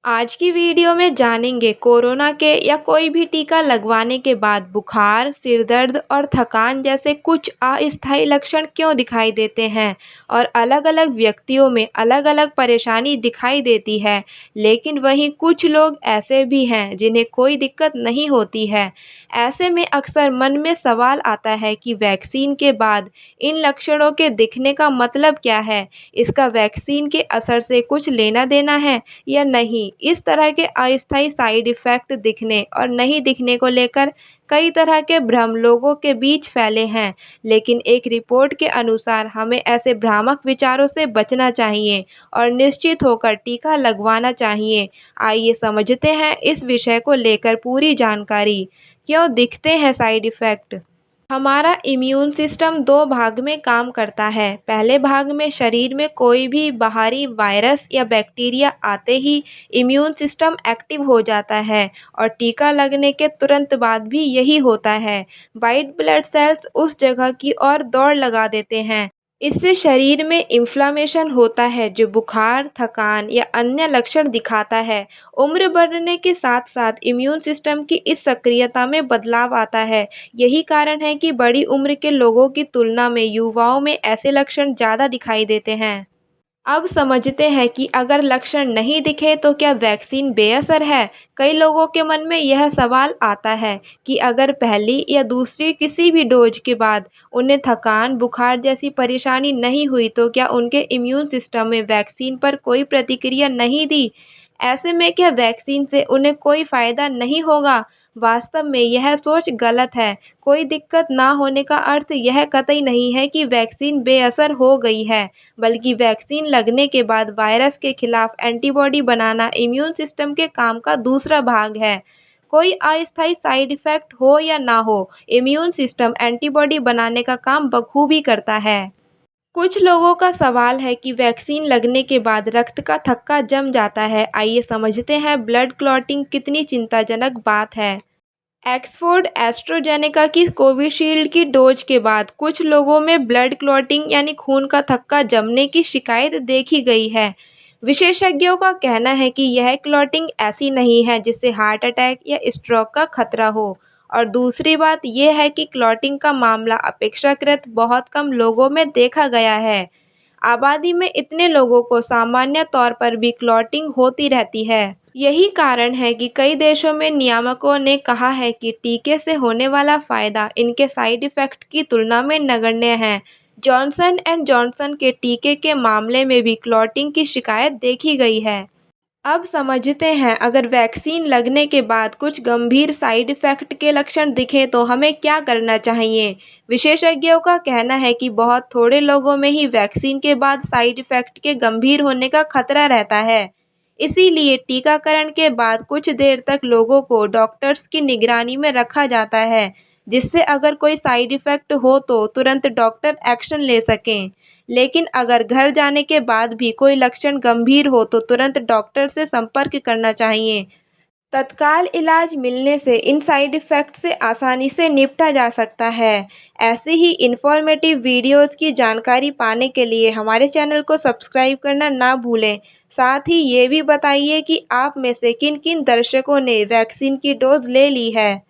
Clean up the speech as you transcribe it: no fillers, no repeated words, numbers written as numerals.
आज की वीडियो में जानेंगे कोरोना के या कोई भी टीका लगवाने के बाद बुखार, सिर दर्द और थकान जैसे कुछ अस्थायी लक्षण क्यों दिखाई देते हैं और अलग-अलग व्यक्तियों में अलग-अलग परेशानी दिखाई देती है। लेकिन वहीं कुछ लोग ऐसे भी हैं जिन्हें कोई दिक्कत नहीं होती है। ऐसे में अक्सर मन में सवाल आता है कि वैक्सीन के बाद इन लक्षणों के दिखने का मतलब क्या है? इसका वैक्सीन के असर से कुछ लेना-देना है या नहीं? इस तरह के अस्थायी साइड इफ़ेक्ट दिखने और नहीं दिखने को लेकर कई तरह के भ्रम लोगों के बीच फैले हैं, लेकिन एक रिपोर्ट के अनुसार हमें ऐसे भ्रामक विचारों से बचना चाहिए और निश्चित होकर टीका लगवाना चाहिए। आइए समझते हैं इस विषय को लेकर पूरी जानकारी। क्यों दिखते हैं साइड इफ़ेक्ट? हमारा इम्यून सिस्टम दो भाग में काम करता है। पहले भाग में शरीर में कोई भी बाहरी वायरस या बैक्टीरिया आते ही इम्यून सिस्टम एक्टिव हो जाता है और टीका लगने के तुरंत बाद भी यही होता है। वाइट ब्लड सेल्स उस जगह की ओर दौड़ लगा देते हैं। इससे शरीर में इन्फ्लेमेशन होता है जो बुखार, थकान या अन्य लक्षण दिखाता है। उम्र बढ़ने के साथ-साथ इम्यून सिस्टम की इस सक्रियता में बदलाव आता है। यही कारण है कि बड़ी उम्र के लोगों की तुलना में युवाओं में ऐसे लक्षण ज़्यादा दिखाई देते हैं। अब समझते हैं कि अगर लक्षण नहीं दिखे तो क्या वैक्सीन बेअसर है? कई लोगों के मन में यह सवाल आता है कि अगर पहली या दूसरी किसी भी डोज के बाद उन्हें थकान, बुखार जैसी परेशानी नहीं हुई तो क्या उनके इम्यून सिस्टम में वैक्सीन पर कोई प्रतिक्रिया नहीं दी? ऐसे में क्या वैक्सीन से उन्हें कोई फ़ायदा नहीं होगा? वास्तव में यह सोच गलत है। कोई दिक्कत ना होने का अर्थ यह कतई नहीं है कि वैक्सीन बेअसर हो गई है, बल्कि वैक्सीन लगने के बाद वायरस के खिलाफ एंटीबॉडी बनाना इम्यून सिस्टम के काम का दूसरा भाग है। कोई अस्थायी साइड इफ़ेक्ट हो या ना हो, इम्यून सिस्टम एंटीबॉडी बनाने का काम बखूबी करता है। कुछ लोगों का सवाल है कि वैक्सीन लगने के बाद रक्त का थक्का जम जाता है। आइए समझते हैं ब्लड क्लॉटिंग कितनी चिंताजनक बात है। ऑक्सफोर्ड एस्ट्राजेनेका की कोविशील्ड की डोज के बाद कुछ लोगों में ब्लड क्लॉटिंग यानी खून का थक्का जमने की शिकायत देखी गई है। विशेषज्ञों का कहना है कि यह क्लॉटिंग ऐसी नहीं है जिससे हार्ट अटैक या स्ट्रोक का खतरा हो। और दूसरी बात यह है कि क्लॉटिंग का मामला अपेक्षाकृत बहुत कम लोगों में देखा गया है। आबादी में इतने लोगों को सामान्य तौर पर भी क्लॉटिंग होती रहती है। यही कारण है कि कई देशों में नियामकों ने कहा है कि टीके से होने वाला फ़ायदा इनके साइड इफ़ेक्ट की तुलना में नगण्य है। जॉनसन एंड जॉनसन के टीके के मामले में भी क्लॉटिंग की शिकायत देखी गई है। अब समझते हैं अगर वैक्सीन लगने के बाद कुछ गंभीर साइड इफ़ेक्ट के लक्षण दिखें तो हमें क्या करना चाहिए। विशेषज्ञों का कहना है कि बहुत थोड़े लोगों में ही वैक्सीन के बाद साइड इफ़ेक्ट के गंभीर होने का खतरा रहता है। इसीलिए टीकाकरण के बाद कुछ देर तक लोगों को डॉक्टर्स की निगरानी में रखा जाता है, जिससे अगर कोई साइड इफ़ेक्ट हो तो तुरंत डॉक्टर एक्शन ले सकें। लेकिन अगर घर जाने के बाद भी कोई लक्षण गंभीर हो तो तुरंत डॉक्टर से संपर्क करना चाहिए। तत्काल इलाज मिलने से इन साइड इफ़ेक्ट से आसानी से निपटा जा सकता है। ऐसे ही इन्फॉर्मेटिव वीडियोज़ की जानकारी पाने के लिए हमारे चैनल को सब्सक्राइब करना ना भूलें। साथ ही ये भी बताइए कि आप में से किन-किन दर्शकों ने वैक्सीन की डोज़ ले ली है।